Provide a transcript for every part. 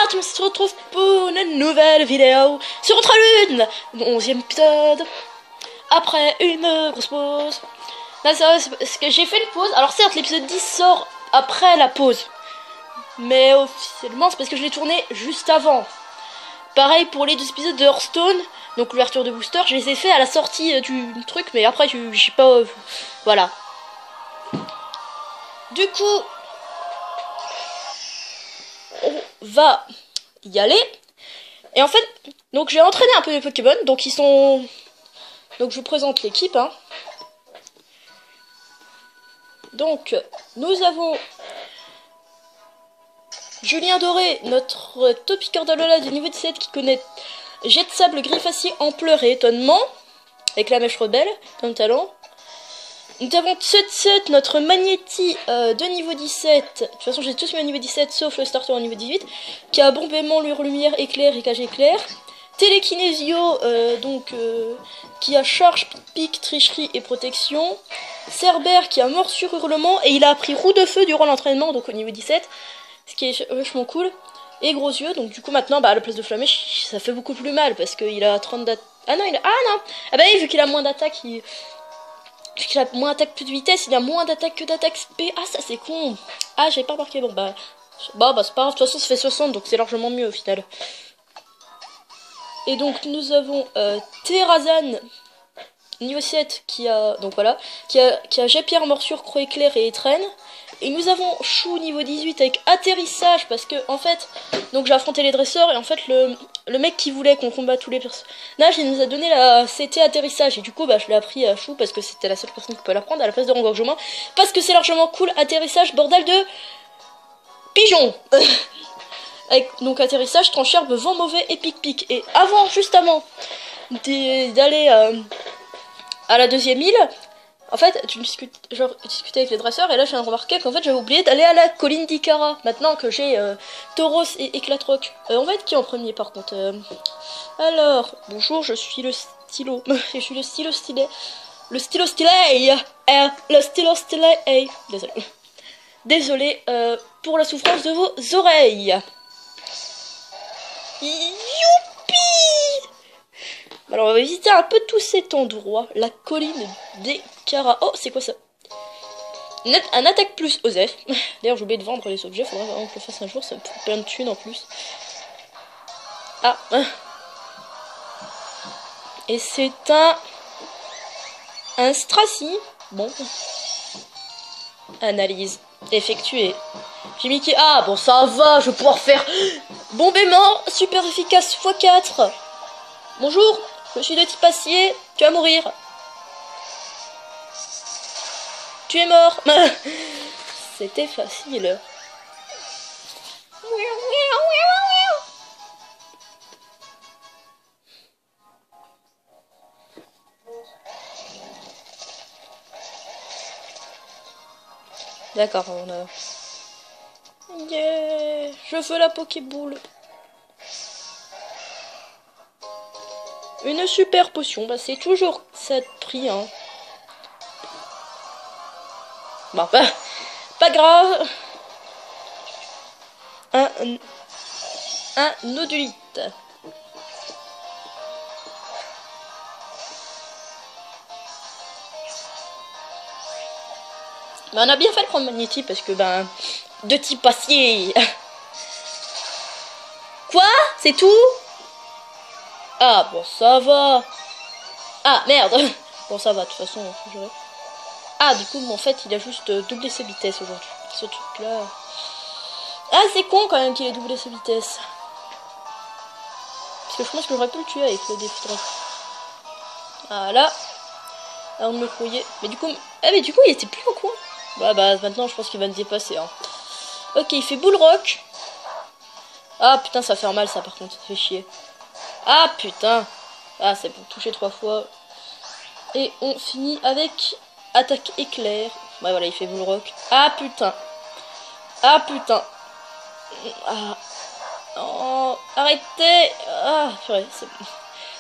tout le monde se retrouve pour une nouvelle vidéo sur Contre Lune, 11e épisode, après une grosse pause. Là, c'est que j'ai fait une pause, alors certes l'épisode 10 sort après la pause, mais officiellement c'est parce que je l'ai tourné juste avant. Pareil pour les deux épisodes de Hearthstone, donc l'ouverture de booster, je les ai fait à la sortie du truc, mais après je sais pas, voilà. Du coup, on va y aller. Et en fait, donc j'ai entraîné un peu les Pokémon, donc ils sont... Donc je vous présente l'équipe, hein. Donc, nous avons Julien Doré, notre topiqueur d'Alola du niveau 17 qui connaît Jet de Sable, Griffacier, Ampleur et Étonnement, avec la mèche rebelle, comme talent. Nous avons Tsut, notre Magnéti de niveau 17. De toute façon, j'ai tous mis au niveau 17, sauf le starter au niveau 18. Qui a Bombement, Lure Lumière, Éclair et Cage Éclair. Télékinésio, qui a Charge, Pique, Tricherie et Protection. Cerbère, qui a Morsure, Hurlement. Et il a appris Roue de Feu durant l'entraînement, donc au niveau 17. Ce qui est vachement cool. Et Gros Yeux, donc du coup maintenant, bah, à la place de Flamèche, ça fait beaucoup plus mal. Parce qu'il a 30 d'attaque. Ah non, il a... Ah non. Ah bah oui, vu qu'il a moins d'attaque, il... Vu qu'il a moins d'attaque, plus de vitesse, il a moins d'attaque que d'attaque SP. Ah, ça c'est con. Ah, j'avais pas remarqué. Bon, bah c'est pas grave. De toute façon, ça fait 60, donc c'est largement mieux au final. Et donc, nous avons Terrazan, niveau 7, qui a... Donc voilà. Qui a Jet Pierre, Morsure, Croix Éclair et Étrennes. Et nous avons Chou, niveau 18, avec Atterrissage, parce que, en fait... Donc, j'ai affronté les dresseurs, et en fait, le mec qui voulait qu'on combatte tous les personnages, il nous a donné la CT Atterrissage. Et du coup, bah, je l'ai appris à Chou, parce que c'était la seule personne qui pouvait l'apprendre, à la place de Rengorgement. Parce que c'est largement cool, Atterrissage, bordel de... Pigeon. Avec, donc, Atterrissage, Trancherbe, Vent Mauvais et Pic-Pic. Et avant, juste avant d'aller à la deuxième île... En fait, tu discutais avec les dresseurs et là je viens de remarquer qu'en fait j'avais oublié d'aller à la colline d'Ikara. Maintenant que j'ai Tauros et Éclatroc. On va être qui en premier par contre Alors, bonjour, je suis le stylo. Je suis le stylo stylé. Le stylo stylé. Le stylo stylé. Désolé. Désolé pour la souffrance de vos oreilles. Youpi! Alors on va visiter un peu tout cet endroit. La colline d'Ikara. Oh, c'est quoi ça? Un attaque plus Osef. D'ailleurs, j'ai oublié de vendre les objets. Faudrait vraiment que je le fasse un jour. Ça me fait plein de thunes en plus. Ah. Et c'est un Stracy. Bon. Analyse effectuée. J'ai mis qui... Ah, bon, ça va. Je vais pouvoir faire bombement super efficace x4. Bonjour. Je suis de type acier, tu vas mourir. Tu es mort. C'était facile. D'accord, on a... Yeah, je veux la Pokéball. Une super potion, bah c'est toujours ça de prix, hein. Bon, bah, pas grave. Un nodulite. Bah, on a bien fait de prendre Magnéti parce que, ben, de type acier. Quoi? C'est tout? Ah, bon, ça va. Ah, merde. Bon, ça va, de toute façon. Ah, du coup, en fait, il a juste doublé ses vitesses aujourd'hui. Ce truc-là. Ah, c'est con quand même qu'il ait doublé ses vitesses. Parce que je pense que j'aurais pu le tuer avec le défi de... Voilà. Là, on me croyait. Mais du coup... Ah, mais du coup, il était plus en coin. Bah, maintenant, je pense qu'il va me dépasser, hein. Ok, il fait Bull Rock. Ah, putain, ça va faire mal, ça, par contre. Ça fait chier. Ah putain. Ah, c'est pour toucher 3 fois. Et on finit avec attaque éclair. Ouais, voilà, il fait Bull Rock. Ah putain. Ah putain. Ah. Oh, arrêtez. Ah, purée,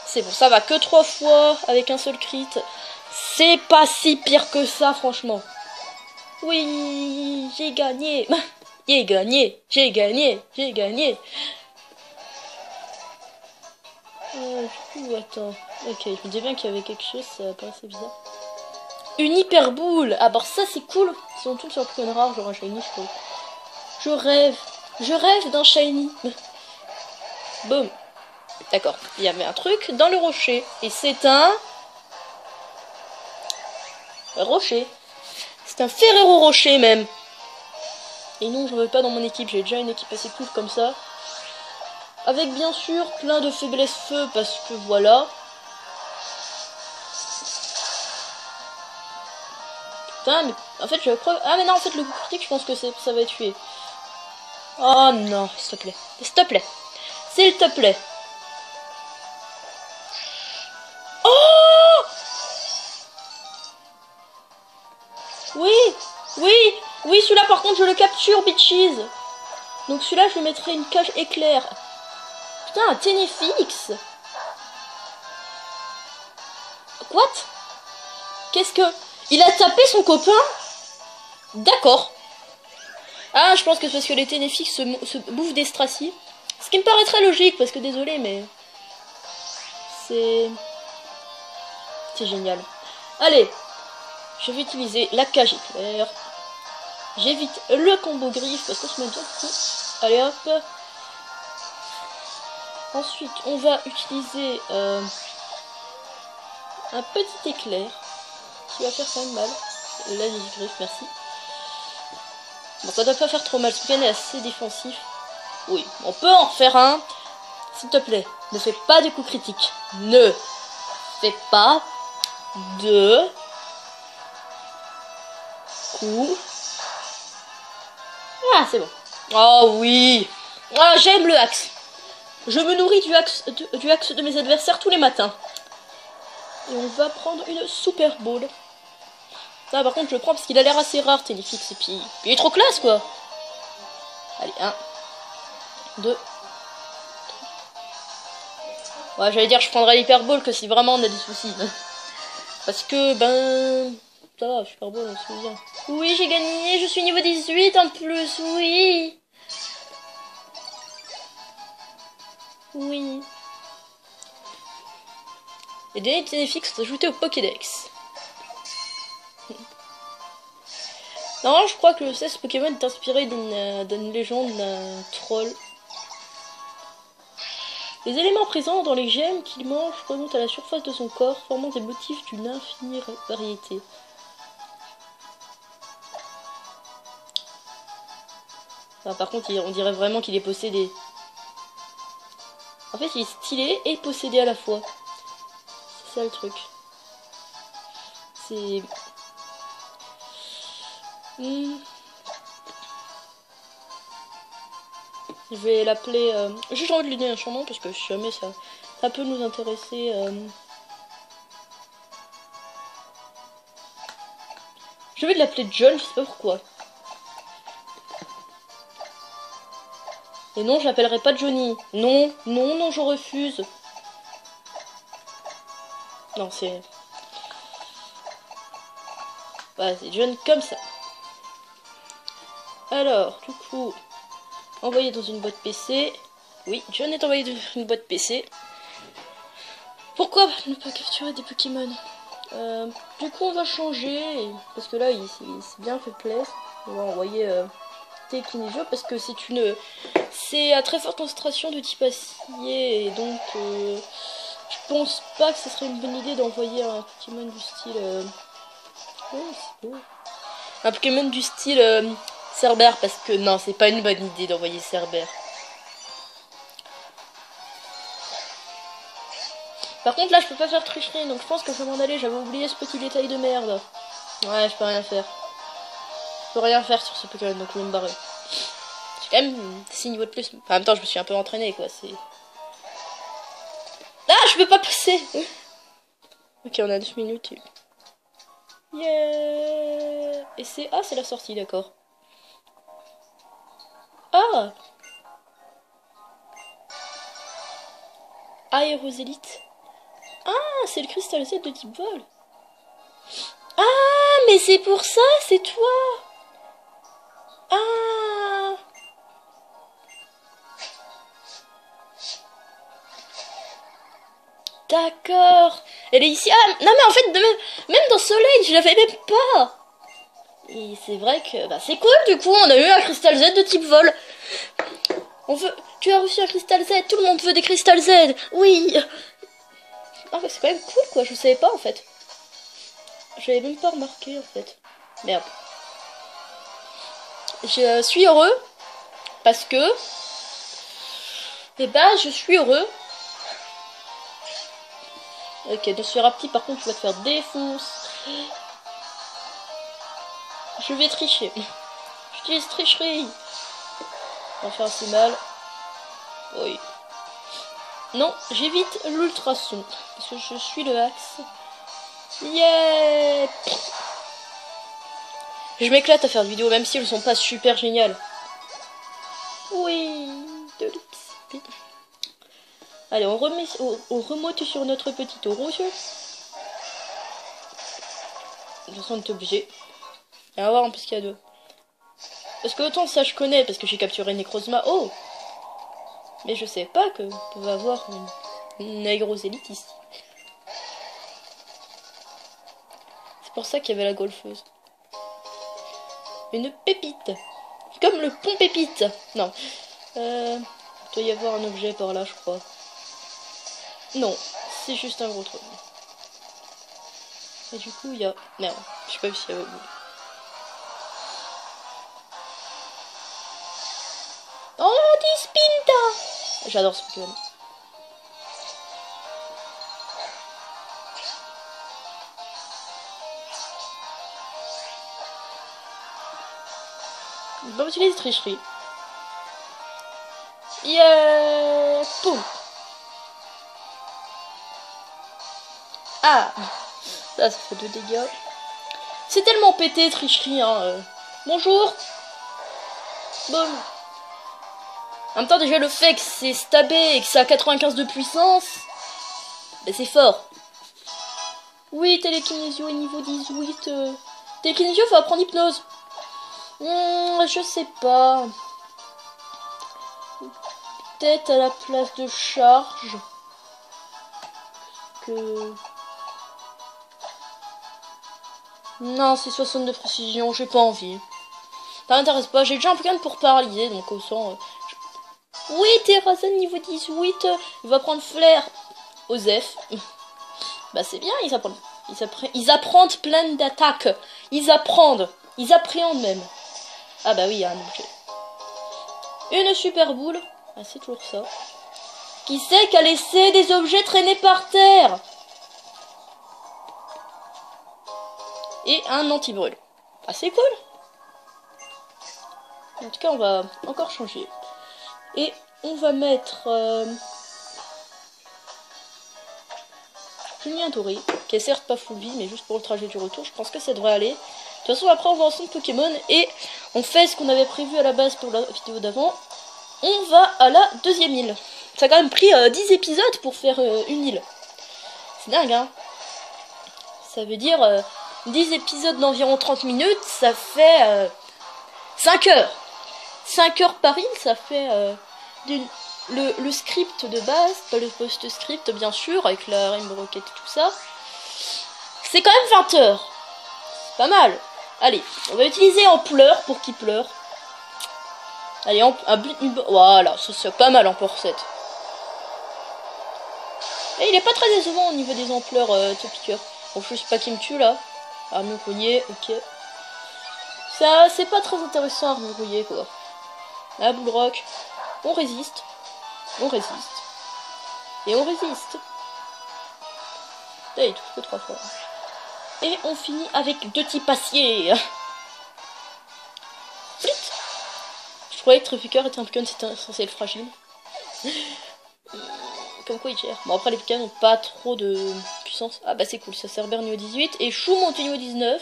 c'est bon. Ça va que 3 fois avec un seul crit. C'est pas si pire que ça, franchement. Oui, j'ai gagné. J'ai gagné. Du coup, attends. Ok, je me disais bien qu'il y avait quelque chose, ça paraissait bizarre. Une hyper boule. Ah bah ça c'est cool. Si on tombe sur un Pokémon rare, genre un shiny, je trouve. Je rêve. Je rêve d'un shiny. Boum. D'accord. Il y avait un truc dans le rocher. Et c'est un... rocher. C'est un Ferrero Rocher même. Et non, j'en veux pas dans mon équipe. J'ai déjà une équipe assez cool comme ça. Avec bien sûr plein de faiblesses feu parce que voilà. Putain, mais en fait je crois... Ah mais non, en fait le coup critique je pense que ça va être tué. Oh non, s'il te plaît. S'il te plaît. S'il te plaît. Oh oui, oui, oui, celui-là par contre je le capture, bitches. Donc celui-là je lui mettrai une cage éclair. Putain, un Ténéfix. What? Qu'est-ce que... Il a tapé son copain? D'accord. Ah, je pense que c'est parce que les Ténéfix se bouffent des Stracy. Ce qui me paraît très logique, parce que désolé, mais... C'est génial. Allez, je vais utiliser la cage éclair. J'évite le combo griffe, parce qu'on se met bien coup. Allez hop. Ensuite, on va utiliser un petit éclair qui va faire quand même mal. La griffe, merci. Bon, ça doit pas faire trop mal. Ce Pokémon est assez défensif. Oui, on peut en faire un. S'il te plaît, ne fais pas de coups critiques. Ne fais pas de coups. Ah, c'est bon. Oh oui. Ah, j'aime le axe. Je me nourris du axe de mes adversaires tous les matins. Et on va prendre une Super Ball. Ah, par contre, je le prends parce qu'il a l'air assez rare, Téléfix. Et puis, il est trop classe, quoi. Allez, 1, 2. Ouais, j'allais dire, je prendrais l'Hyper Ball que si vraiment on a des soucis. Parce que, ben... Ça va, Super Ball, on se souvient. Oui, j'ai gagné, je suis niveau 18 en plus, oui. Oui. Les données de Ténéfix sont ajoutées au Pokédex. Non, je crois que ce Pokémon est inspiré d'une légende d'un troll. Les éléments présents dans les gemmes qu'il mange remontent à la surface de son corps, formant des motifs d'une infinie variété. Ah, par contre, on dirait vraiment qu'il est possédé. En fait, il est stylé et possédé à la fois. C'est ça le truc. C'est... Je vais l'appeler... Juste envie de lui donner un surnom parce que jamais ça peut nous intéresser. Je vais l'appeler John, je sais pas pourquoi. Et non, je l'appellerai pas Johnny. Non, non, non, je refuse. Non, c'est... Voilà, c'est John comme ça. Alors, du coup... Envoyé dans une boîte PC. Oui, John est envoyé dans une boîte PC. Pourquoi ne pas capturer des Pokémon? Du coup, on va changer. Parce que là, il s'est bien fait plaisir. On va envoyer Télékinésia parce que c'est à très forte concentration de type acier. Et donc, je pense pas que ce serait une bonne idée d'envoyer un Pokémon du style... Oh, c'est beau. Un Pokémon du style... Cerbère, parce que non, c'est pas une bonne idée d'envoyer Cerbère. Par contre, là, je peux pas faire tricherie, donc je pense que je vais m'en aller. J'avais oublié ce petit détail de merde. Ouais, je peux rien faire. Je peux rien faire sur ce Pokémon, donc je vais me barrer. J'ai quand même 6 niveaux de plus. Enfin, en même temps, je me suis un peu entraîné, quoi. C'est... Ah, je peux pas passer. Ok, on a 9 minutes. Yeah. Et c'est... Ah, c'est la sortie, d'accord. Ah, Aérosélite. Ah, c'est le cristal Z de type vol. Ah, mais c'est pour ça, c'est toi. Ah. D'accord. Elle est ici. Ah, non mais en fait, même dans Soleil, je l'avais même pas. Et c'est vrai que bah, c'est cool du coup, on a eu un cristal Z de type vol. On veut... Tu as reçu un cristal Z, tout le monde veut des cristal Z. Oui. Ah bah c'est quand même cool quoi, je savais pas en fait. J'avais même pas remarqué en fait. Merde. Je suis heureux parce que... Eh bah je suis heureux. Ok, dans ce rapti par contre tu vas te faire défoncer. Je vais tricher. J'utilise tricherie. Ça va faire assez mal. Oui. Non, j'évite l'ultrason. Parce que je suis le axe. Yeah. Je m'éclate à faire des vidéos, même si elles sont pas super géniales. Oui. De l'X. Allez, on remonte sur notre petit taureau. De toute façon, on est obligé. Et on va voir en plus qu'il y a deux. Parce que autant ça je connais, parce que j'ai capturé Necrozma. Oh. Mais je sais pas que vous pouvez avoir une aérosélite ici. C'est pour ça qu'il y avait la golfeuse. Une pépite. Comme le pont pépite. Non. Il doit y avoir un objet par là, je crois. Non. C'est juste un gros truc. Et du coup, il y a... Merde. Je sais pas s'il y a... Oh, Dispinta. J'adore ce Pokémon. On va utiliser tricherie. Yeah. Poum. Ah. Ça fait 2 dégâts. C'est tellement pété, tricherie, hein. Bonjour. Bon. En même temps, déjà, le fait que c'est stabé et que ça a 95 de puissance, ben c'est fort. Oui, télékinésio est niveau 18. Télékinésio, faut apprendre hypnose. Je sais pas. Peut-être à la place de charge. Que... Non, c'est 60 de précision, j'ai pas envie. Ça m'intéresse pas, j'ai déjà un Pokémon pour paralyser, donc au sang... Oui, Terrazon niveau 18, il va prendre flair. Osef. Bah c'est bien, ils apprennent plein d'attaques. Ils appréhendent même. Ah bah oui, il y a un objet. Une super boule. Ah c'est toujours ça. Qui c'est qui a laissé des objets traîner par terre? Et un anti-brûle. Ah c'est cool. En tout cas on va encore changer. Et on va mettre... Julien Doré, qui est certes pas full vie, mais juste pour le trajet du retour, je pense que ça devrait aller. De toute façon, après on va ensemble Pokémon et on fait ce qu'on avait prévu à la base pour la vidéo d'avant. On va à la deuxième île. Ça a quand même pris 10 épisodes pour faire une île. C'est dingue, hein. Ça veut dire 10 épisodes d'environ 30 minutes, ça fait 5 heures. 5 heures par île, ça fait le script de base, pas le post-script bien sûr, avec la Rainbow Rocket et tout ça. C'est quand même 20 heures. C'est pas mal. Allez, on va utiliser en pleurs pour qu'il pleure. Allez, voilà, ça c'est pas mal en porcette. Et il est pas très décevant au niveau des ampleurs de piqueur. Bon, je sais pas qui me tue là. Ah, me rouiller, ok. Ça, c'est pas très intéressant à me rouiller quoi. La boule rock, on résiste. On résiste. Et on résiste. Là, il touche que 3 fois. Et on finit avec 2 types acier. Je croyais que Trafficker était un Pokémon censé être fragile. Comme quoi il gère. Bon après les Pokémon n'ont pas trop de puissance. Ah bah c'est cool, ça Cerber niveau 18. Et Chou monte au niveau 19.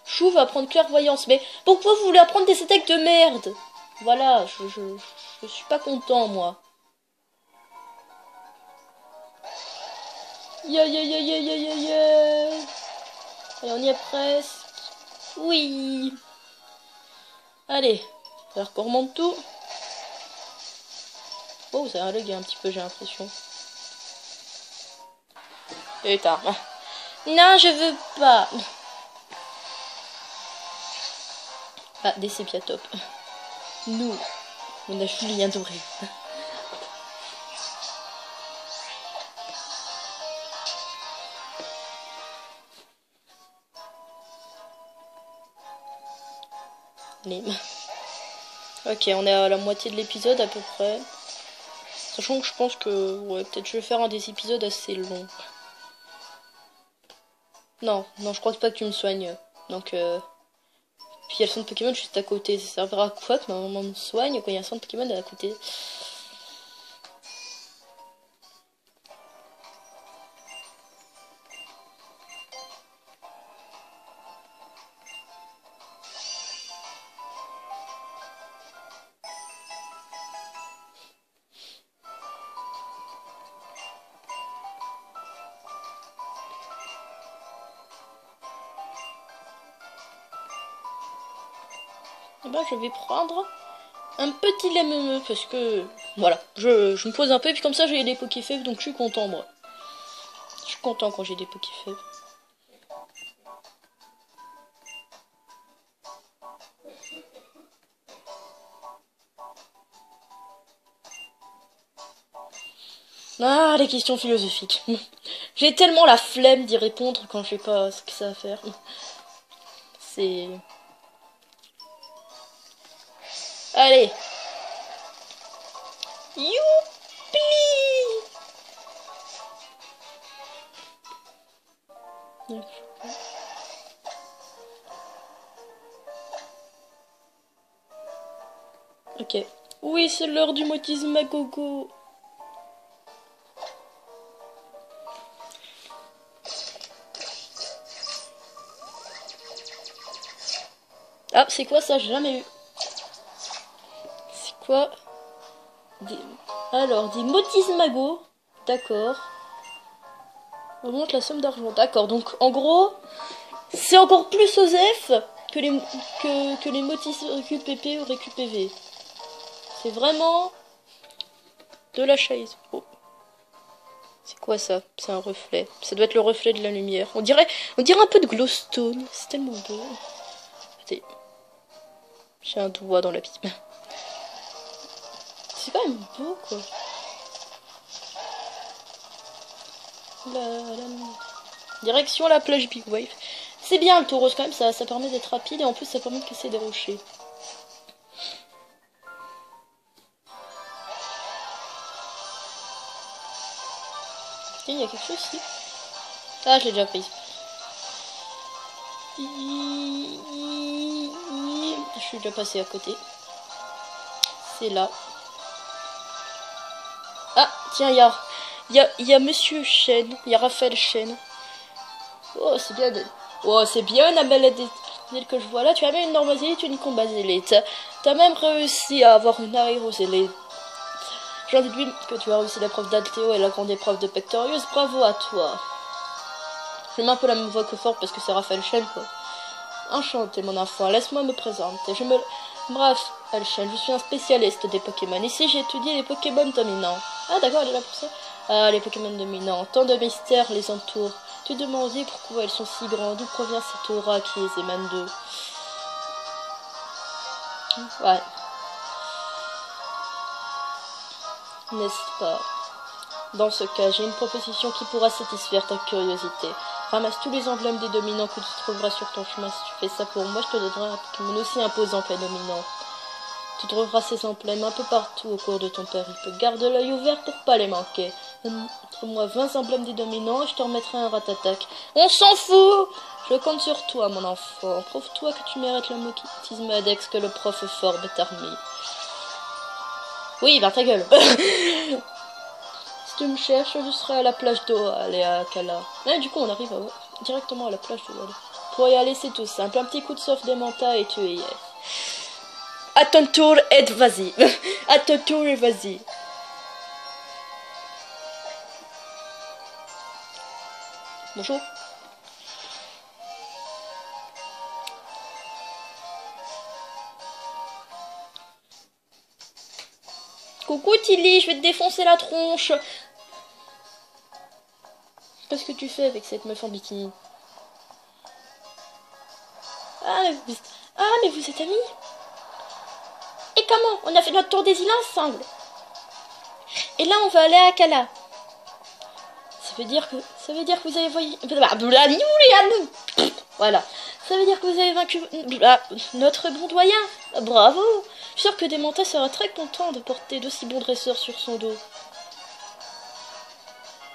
Chou va prendre clairvoyance. Mais pourquoi vous voulez apprendre des attaques de merde? Voilà, je suis pas content moi. Ya ya ya ya ya ya ya. Allez, on y est presque. Oui. Allez, alors qu'on remonte tout. Oh, ça a un lag un petit peu, j'ai l'impression. Putain. Non, je veux pas. Ah, des sépia top. Nous, on a Julien Doré. Ok, on est à la moitié de l'épisode à peu près. Sachant que je pense que... Ouais, peut-être je vais faire un des épisodes assez long. Non, je crois pas que tu me soignes. Donc, Puis il y a le centre Pokémon juste à côté. Ça servira à quoi que ma maman me soigne quand il y a un centre Pokémon à côté? Eh ben, je vais prendre un petit lait parce que... Voilà, je me pose un peu et puis comme ça j'ai des Pokéfèves donc je suis content moi. Je suis content quand j'ai des Pokéfèves. Ah, les questions philosophiques. J'ai tellement la flemme d'y répondre quand je sais pas ce que ça va faire. C'est... Allez. Youpi! Ok. Oui, c'est l'heure du motisme à gogo. Ah, c'est quoi ça? J'ai jamais eu. C'est quoi? Alors, des motismago. D'accord. Augmente la somme d'argent. D'accord, donc en gros, c'est encore plus OSEF que les motis QPP ou RQPV. C'est vraiment de la chaise. Oh. C'est quoi ça? C'est un reflet. Ça doit être le reflet de la lumière. On dirait un peu de glowstone. C'est tellement beau. Attendez. J'ai un doigt dans la pipe. C'est quand même beau, quoi. Direction la plage Big Wave. C'est bien le taureau quand même, ça permet d'être rapide et en plus ça permet de casser des rochers. Tiens, il y a quelque chose ici. Ah, je l'ai déjà prise. Je suis déjà passé à côté. C'est là. Ah, tiens, il y a Monsieur Chen. Il y a Raphaël Chen. Oh, c'est bien de... Oh, c'est bien la maladie que je vois là. Tu as même une normosélite, une combasélite. T'as même réussi à avoir une aérosélite. J'en déduis que tu as réussi l'épreuve d'Altéo et la grande épreuve de Pectorius. Bravo à toi. Je mets un peu la même voix que fort parce que c'est Raphaël Chen, quoi. Enchanté, mon enfant. Laisse-moi me présenter. Bref, Elchen, je suis un spécialiste des Pokémon. Ici, j'ai étudié les Pokémon dominants. Ah, d'accord, elle est là pour ça. Ah, les Pokémon dominants. Tant de mystères les entourent. Tu te demandais pourquoi elles sont si grandes. D'où provient cette aura qui les émane d'eux? Ouais. N'est-ce pas? Dans ce cas, j'ai une proposition qui pourra satisfaire ta curiosité. Ramasse tous les emblèmes des dominants que tu trouveras sur ton chemin. Si tu fais ça pour moi, je te donnerai un Pokémon aussi imposant qu'un dominant. Tu trouveras ces emblèmes un peu partout au cours de ton périple. Garde l'œil ouvert pour pas les manquer. Donne-moi 20 emblèmes des dominants et je te remettrai un ratatac. On s'en fout! Je compte sur toi, mon enfant. Prouve-toi que tu mérites le motisme Adex que le prof Forbe t'a remis. Oui, ben ta gueule. Si tu me cherches, je serai à la plage d'Oal et à Kala. Et du coup, on arrive directement à la plage d'Oal. Pour y aller, c'est tout simple. Un petit coup de sauve des mentas et tu y es. À ton tour et vas-y. À ton tour et vas-y. Bonjour. Coucou Tilly, je vais te défoncer la tronche. Qu'est-ce que tu fais avec cette meuf en bikini? Mais vous êtes amis? Et comment? On a fait notre tour des îles ensemble. Et là, on va aller à Kala. Ça veut dire que vous avez voyagé. Voilà. Ça veut dire que vous avez vaincu notre bon doyen. Bravo. Je suis sûr que Dementa sera très content de porter d'aussi bons dresseurs sur son dos.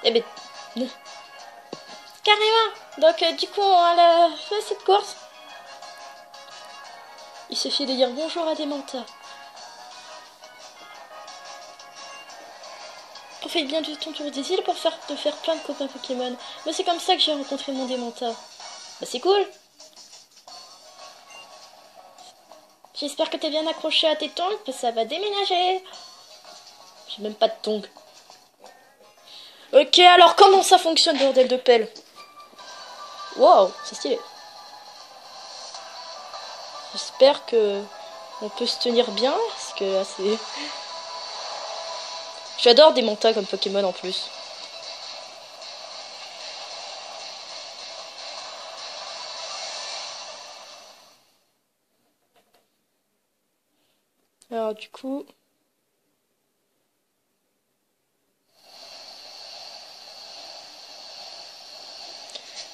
Eh ben, carrément. Donc, du coup, on a fait cette course. Il suffit de dire bonjour à Dementa. Profite bien du ton tour des îles pour te faire plein de copains Pokémon. Mais c'est comme ça que j'ai rencontré mon Dementa. Bah c'est cool. J'espère que t'es bien accroché à tes tongs parce que ça va déménager. J'ai même pas de tongs. Ok, alors comment ça fonctionne, bordel de pelle? Wow, c'est stylé. J'espère que on peut se tenir bien parce que là c'est... J'adore des mantas comme Pokémon en plus. Alors du coup...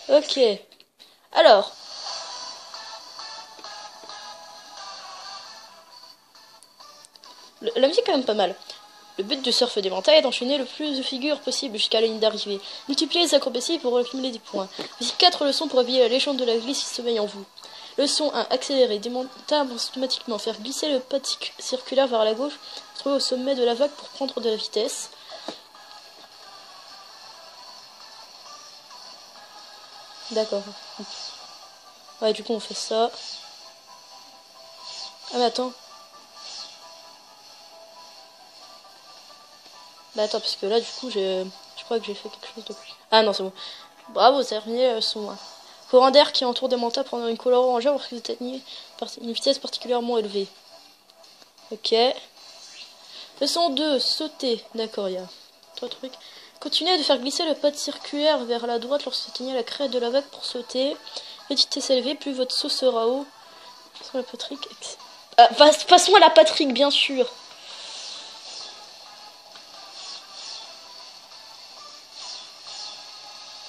Ok. Alors... La musique est quand même pas mal. Le but du surf des montagnes est d'enchaîner le plus de figures possible jusqu'à la ligne d'arrivée. Multipliez les acrobaties pour accumuler des points. Voici 4 leçons pour habiller la légende de la glisse qui sommeille en vous. Leçon 1. Accélérer. Des montagnes vont automatiquement faire glisser le pas circulaire vers la gauche, trouver au sommet de la vague pour prendre de la vitesse. D'accord. Ouais, du coup on fait ça. Ah mais attends. Bah attends, parce que là du coup je crois que j'ai fait quelque chose de plus. Ah non, c'est bon. Bravo, c'est terminé la leçon 1. Courant d'air qui entoure des mantas pendant une couleur orangée parce que vous atteignez une vitesse particulièrement élevée. Ok. Leçon 2, sauter. D'accord, il y a 3 trucs. Continuez de faire glisser le pad circulaire vers la droite lorsque vous atteignez la crête de la vague pour sauter. Vitesse élevée, plus votre saut sera haut. Passons à la Patrick. Passons à la Patrick, bien sûr.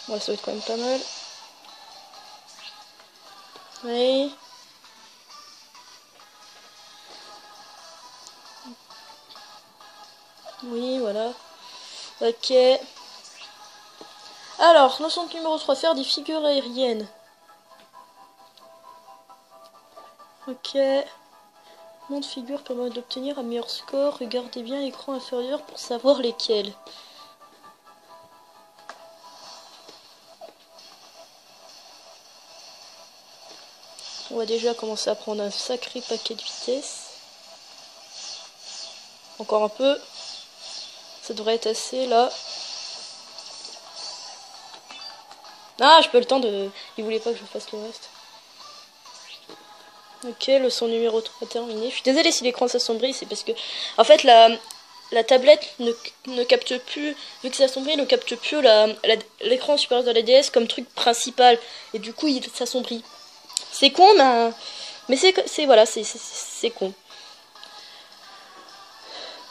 Ouais, ça va être quand même pas mal. Oui. Oui, voilà. Ok. Alors, leçon numéro 3, faire des figures aériennes. Ok. Nom de figure permet d'obtenir un meilleur score. Regardez bien l'écran inférieur pour savoir lesquels. On va déjà commencer à prendre un sacré paquet de vitesse. Encore un peu. Ça devrait être assez là. Ah, je peux le temps de... Il voulait pas que je fasse le reste. Ok, leçon numéro 3 terminée. Je suis désolée si l'écran s'assombrit, c'est parce que... En fait, la tablette ne capte plus... Vu que c'est assombri, ne capte plus l'écran supérieur de la DS comme truc principal. Et du coup, il s'assombrit. C'est con, mais c'est voilà, c'est con.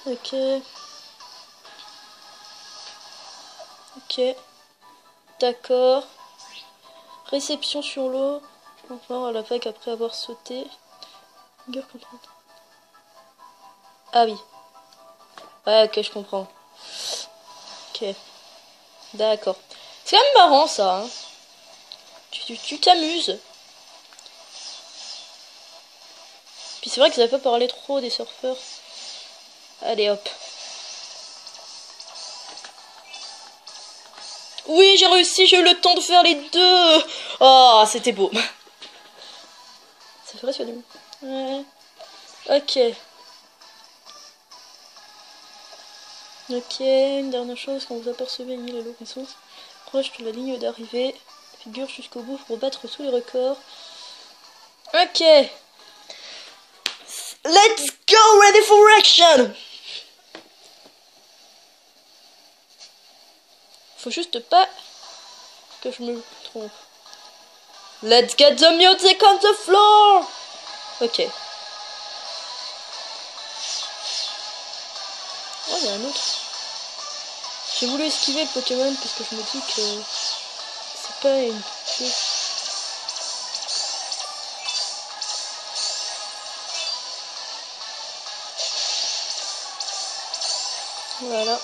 Ok. Ok. D'accord. Réception sur l'eau. Enfin, à la vague après avoir sauté. Ah oui. Ouais, ok, je comprends. Ok. D'accord. C'est quand même marrant, ça. Hein. Tu t'amuses. Puis c'est vrai que ça va pas parler trop des surfeurs. Allez, hop. Oui, j'ai réussi, j'ai eu le temps de faire les deux. Oh, c'était beau. Ça fait presque du... Ouais. Ok. Ok, une dernière chose, quand vous apercevez une île à l'horizon, proche de la ligne d'arrivée, figure jusqu'au bout pour battre tous les records. Ok. Let's go, ready for action. Faut juste pas que je me trompe. Let's get the music on the floor. Ok. Oh, il y a un autre. J'ai voulu esquiver le Pokémon parce que je me dis que c'est pas une... Voilà.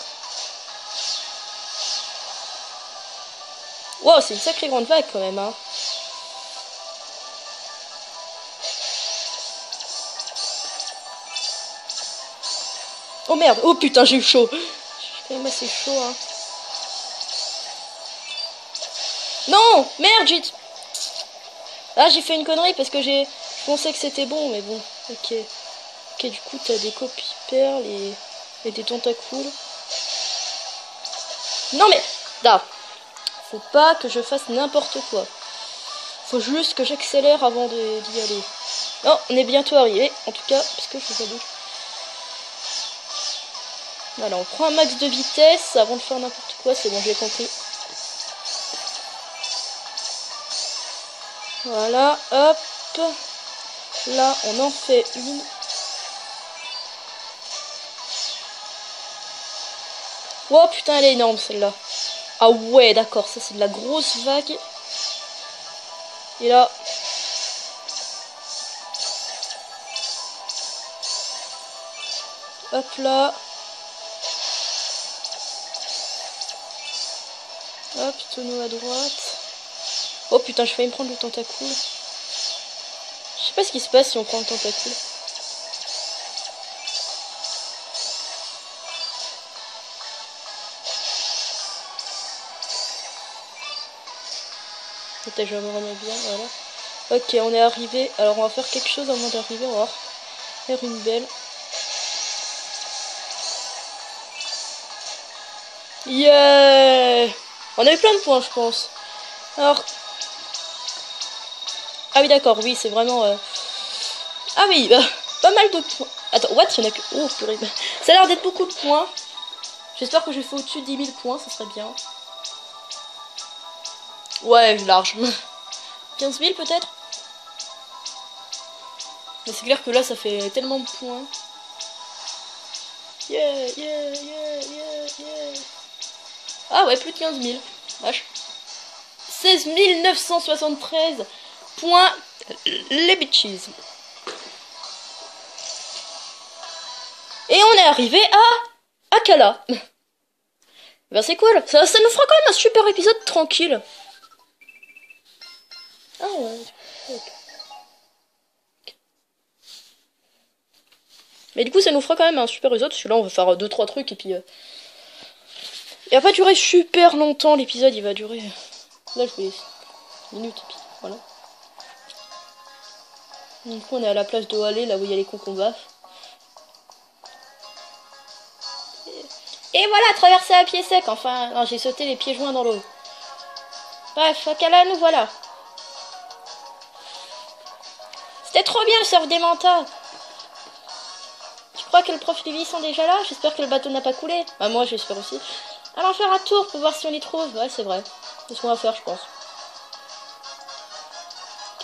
Wow, c'est une sacrée grande vague quand même, hein. Oh merde, oh putain, j'ai eu chaud. J'ai quand même assez chaud, hein. Non, merde, ah, j'ai fait une connerie parce que je pensais que c'était bon, mais bon, ok. Ok, du coup, t'as des copies perles et des tentacules. Non mais, là, faut pas que je fasse n'importe quoi. Faut juste que j'accélère avant d'y aller. Non, on est bientôt arrivé, en tout cas, parce que je vous avoue. Voilà, on prend un max de vitesse avant de faire n'importe quoi, c'est bon, j'ai compris. Voilà, hop. Là, on en fait une. Oh putain, elle est énorme celle-là. Ah ouais, d'accord, ça c'est de la grosse vague. Et là... Hop là. Hop, tonneau à droite. Oh putain, je failli me prendre le tentacule. Je sais pas ce qui se passe si on prend le tentacule. Peut-être je me remets bien, voilà. Ok, on est arrivé. Alors on va faire quelque chose avant d'arriver. On va faire une belle. Yeah! On a eu plein de points, je pense. Alors... Ah oui, d'accord, oui, c'est vraiment... Ah oui, pas mal de points. Attends, what? Il y en a que... Oh, purée. Ça a l'air d'être beaucoup de points. J'espère que je fais au-dessus de 10 000 points, ça serait bien. Ouais, large. 15 000 peut-être? Mais c'est clair que là, ça fait tellement de points. Yeah, yeah, yeah, yeah, yeah. Ah ouais, plus de 15 000. Vache. 16 973 points les bitches. Et on est arrivé à Akala. Ben c'est cool. Ça nous fera quand même un super épisode tranquille. Ah ouais. Okay. Mais du coup, ça nous fera quand même un super épisode. Parce que là, on va faire 2-3 trucs et puis... Il va pas durer super longtemps l'épisode. Il va durer... Là, je vais... minutes et puis voilà. Du coup, on est à la place de Halley, là où il y a les concombats. Et voilà, traverser à pied sec. Enfin, non, j'ai sauté les pieds joints dans l'eau. Bref, Akala, nous voilà. C'était trop bien le surf des mantas. Tu crois que le prof Lévi sont déjà là? J'espère que le bateau n'a pas coulé. Bah moi j'espère aussi. Allons faire un tour pour voir si on les trouve. Ouais, c'est vrai. C'est ce qu'on va faire, je pense.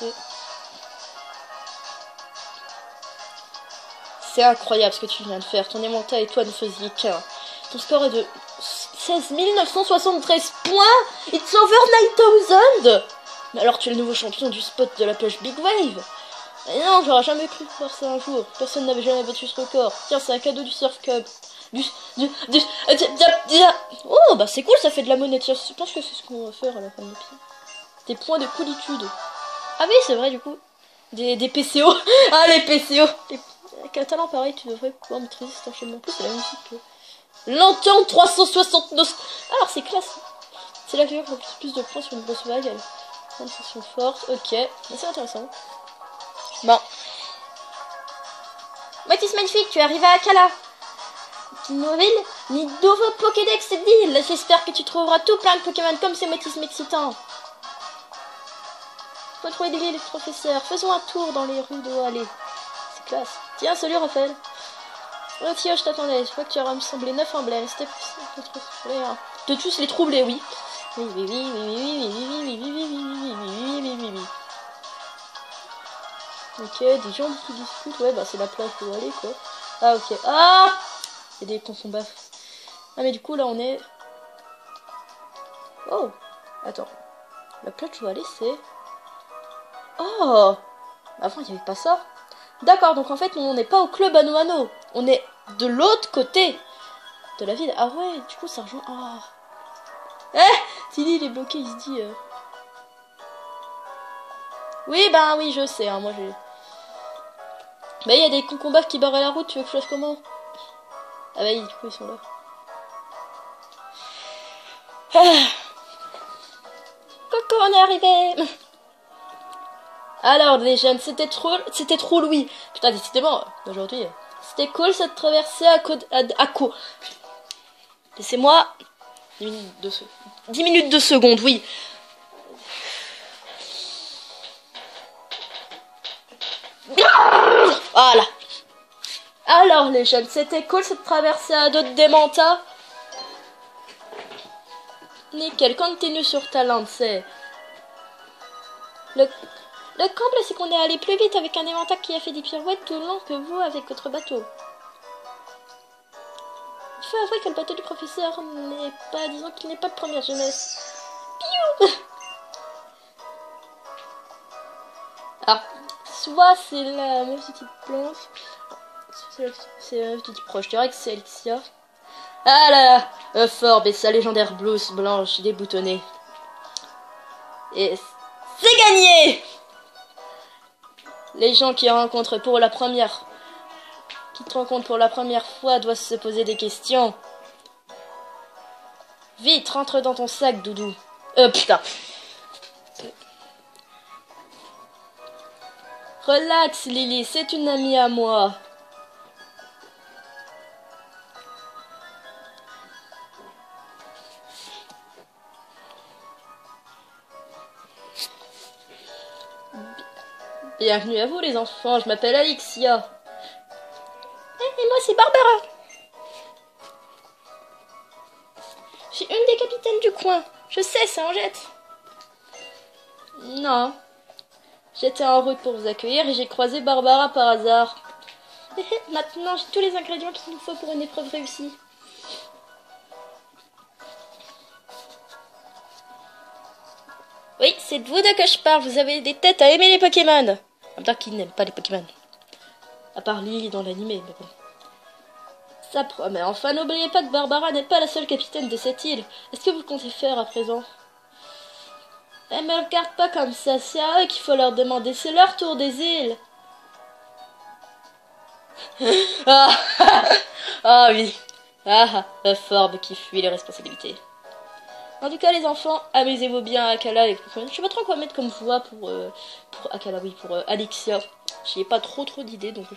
Ok. C'est incroyable ce que tu viens de faire. Ton Emanta et toi ne faisiez qu'un. Ton score est de 16 973 points. It's over 9000. Mais alors tu es le nouveau champion du spot de la plage Big Wave. Et non, j'aurais jamais cru faire ça un jour. Personne n'avait jamais battu ce record. Tiens, c'est un cadeau du Surf Cup. Oh, bah c'est cool, ça fait de la monnaie. Tiens, je pense que c'est ce qu'on va faire à la fin de l'épisode. Des points de coolitude. Ah oui, c'est vrai, du coup. Des PCO. Ah, les PCO. Avec un talent pareil, tu devrais pouvoir maîtriser cet enchaînement. En plus, c'est la musique. L'entente 369. Alors, c'est classe. C'est la figure qui a plus de points sur une grosse vague. Sensation forte. Ok. C'est intéressant. Bon. Mathis magnifique, tu es arrivé à Akala. Nouvelle, ni nouveau Pokédex d'île. J'espère que tu trouveras tout plein de Pokémon comme ces Mathis m'excitant. Faut trouver des villes, professeur. Faisons un tour dans les rues de Halley. C'est classe. Tiens, salut Raphaël. Oh tiens, je t'attendais. Je vois que tu as rassemblé 9 emblèmes. C'était possible de tous les troubler, oui. Oui, oui, oui, oui, oui, oui, oui, oui, oui, oui, oui, oui, oui, oui, oui, oui. Ok, des gens qui discutent, ouais, bah c'est la plage où aller, quoi. Ah, ok. Ah! Il y a des tonsons baffes. Ah, mais du coup, là, on est... Oh! Attends. La plage où aller, c'est... Oh! Avant, il n'y avait pas ça. D'accord, donc en fait, on n'est pas au club Anno Anno. On est de l'autre côté de la ville. Ah ouais, du coup, ça rejoint... Oh! Eh! Tilly, il est bloqué, il se dit... Oui, bah oui, je sais, hein, moi j'ai... Bah, il y a des concombats qui barrent la route, tu veux que je fasse comment? Ah bah, du coup, ils sont là. Ah. Coucou, on est arrivé! Alors, les jeunes, c'était trop Louis. Putain, décidément, aujourd'hui, c'était cool cette traversée à co. Laissez-moi 10 minutes de seconde, oui. Voilà. Alors, les jeunes, c'était cool cette traversée à dos de Démenta. Nickel, continue sur ta lancée. Le comble, c'est qu'on est allé plus vite avec un Démenta qui a fait des pirouettes tout le long que vous avec votre bateau. Il faut avouer que le bateau du professeur n'est pas, disons qu'il n'est pas de première jeunesse. Piou. Alors, soit c'est la même petite planche, c'est la même petite proche. Je dirais que c'est Alexia. Ah là là, Forbes et sa légendaire blouse blanche déboutonnée. Et c'est gagné! Les gens qui te rencontrent pour la première fois doivent se poser des questions. Vite, rentre dans ton sac, Doudou. Putain. Relax, Lily, c'est une amie à moi. Bienvenue à vous, les enfants, je m'appelle Alexia. Et moi, c'est Barbara. Je suis une des capitaines du coin. Je sais, ça en jette. Non. J'étais en route pour vous accueillir et j'ai croisé Barbara par hasard. Maintenant, j'ai tous les ingrédients qu'il nous faut pour une épreuve réussie. Oui, c'est de vous deux que je parle. Vous avez des têtes à aimer les Pokémon. En même temps, qui n'aime pas les Pokémon? À part Lily dans l'animé, mais bon. Ça promet. Enfin, n'oubliez pas que Barbara n'est pas la seule capitaine de cette île. Est-ce que vous comptez faire à présent? Elle me regarde pas comme ça. C'est à eux qu'il faut leur demander. C'est leur tour des îles. Ah, ah oui. Ah, Forbes qui fuit les responsabilités. En tout cas, les enfants, amusez-vous bien à Akala avec Pokémon. Je sais pas trop quoi mettre comme voix pour Akala, oui, pour Alexia. J'y ai pas trop d'idées, donc je...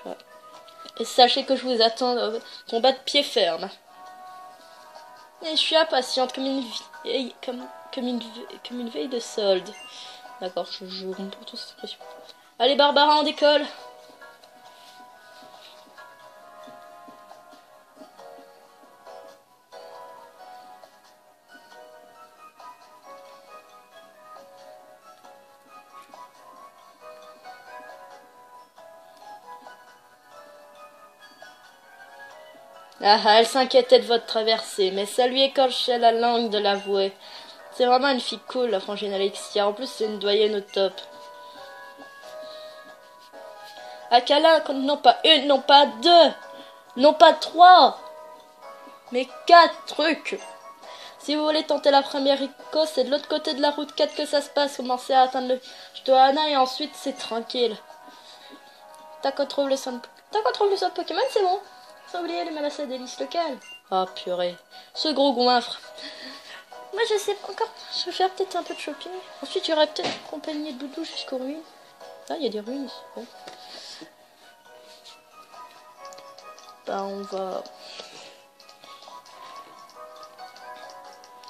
Voilà. Et sachez que je vous attends combat de pied ferme. Et je suis impatiente comme une vieille, comme une veille de solde. D'accord, je comprends toute cette expression. Allez Barbara, on décolle. Ah, elle s'inquiétait de votre traversée, mais ça lui écorchait la langue de l'avouer. C'est vraiment une fille cool, la frangine Alexia. En plus, c'est une doyenne au top. Akala, non pas une, non pas deux, non pas trois, mais 4 trucs. Si vous voulez tenter la première Rico, c'est de l'autre côté de la route 4 que ça se passe. Commencez à atteindre le Johanna et ensuite c'est tranquille. T'as qu'on trouve le son Pokémon, c'est bon. Sans oublier les menaces à délices locales. Ah purée, ce gros goinfre. Moi je sais pas encore, je vais faire peut-être un peu de shopping. Ensuite il y aurait peut-être accompagné de Doudou jusqu'aux ruines. Ah il y a des ruines ici. Bon. Bah on va...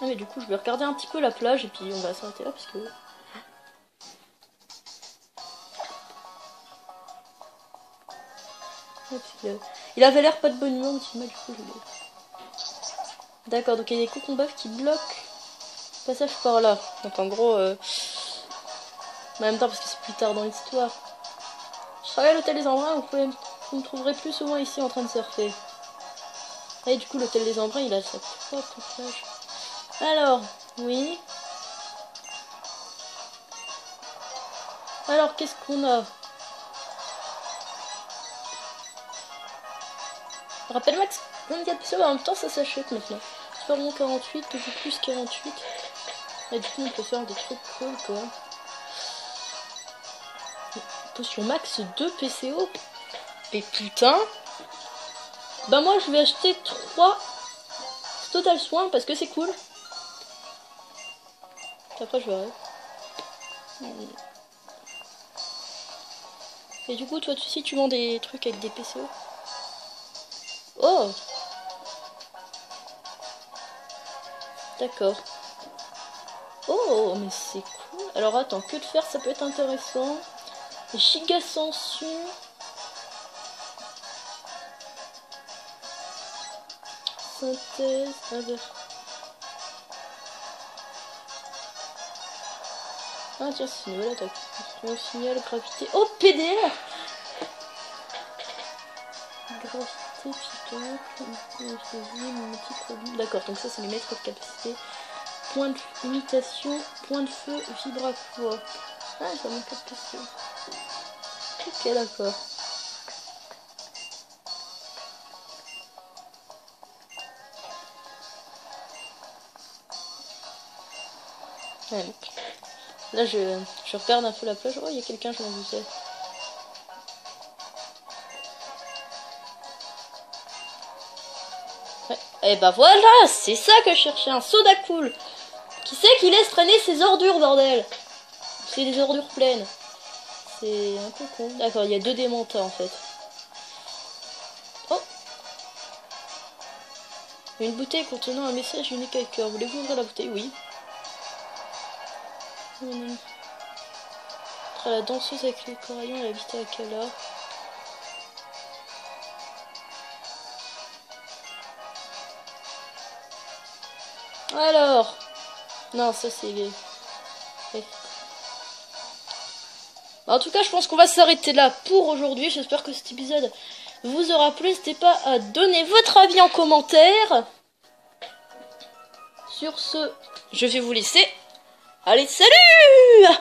Ah mais du coup je vais regarder un petit peu la plage et puis on va s'arrêter là parce que... Il avait l'air pas de bonne humeur, mais du coup je l'ai... D'accord, donc il y a des cocombeufs qui bloquent Passage par là. Donc en gros, en même temps parce que c'est plus tard dans l'histoire. Je travaille à l'hôtel des Embruns, vous me trouverez plus souvent ici en train de surfer. Et du coup l'hôtel des Embruns il a sa propre plage. Alors, oui. Alors qu'est-ce qu'on a? Rappelle-moi que 24 PCO, en même temps ça s'achète maintenant. Superman 48, beaucoup plus 48. Et du coup on peut faire des trucs cool quoi. Potion max 2 PCO. Et putain. Bah moi je vais acheter 3 Total Soin parce que c'est cool. Après je verrai. Et du coup toi aussi tu vends des trucs avec des PCO. Oh. D'accord. Oh mais c'est cool. Alors attends, que de faire ça peut être intéressant. Giga Sansu. Synthèse, ah tiens, c'est une nouvelle attaque. On signale gravité. Oh, PDR. Gravité, piquante, d'accord, donc ça c'est les maîtres de capacité. Point de limitation, point de feu, vibratoire. Ah, ça manque de question. Ok, d'accord. Ouais, là je regarde un peu la plage. Oh, il y a quelqu'un, je m'en doutais. Ouais. Et bah voilà, c'est ça que je cherchais, un soda cool. Qui c'est qui laisse traîner ses ordures, bordel? C'est des ordures pleines. C'est un peu con. D'accord, il y a 2 démenteurs en fait. Oh, une bouteille contenant un message unique à cœur. Voulez-vous ouvrir la bouteille? Oui. La danseuse avec les coraillons et la vista à Kala. Alors, non, ça c'est les. En tout cas, je pense qu'on va s'arrêter là pour aujourd'hui. J'espère que cet épisode vous aura plu. N'hésitez pas à donner votre avis en commentaire. Sur ce, je vais vous laisser. Allez, salut!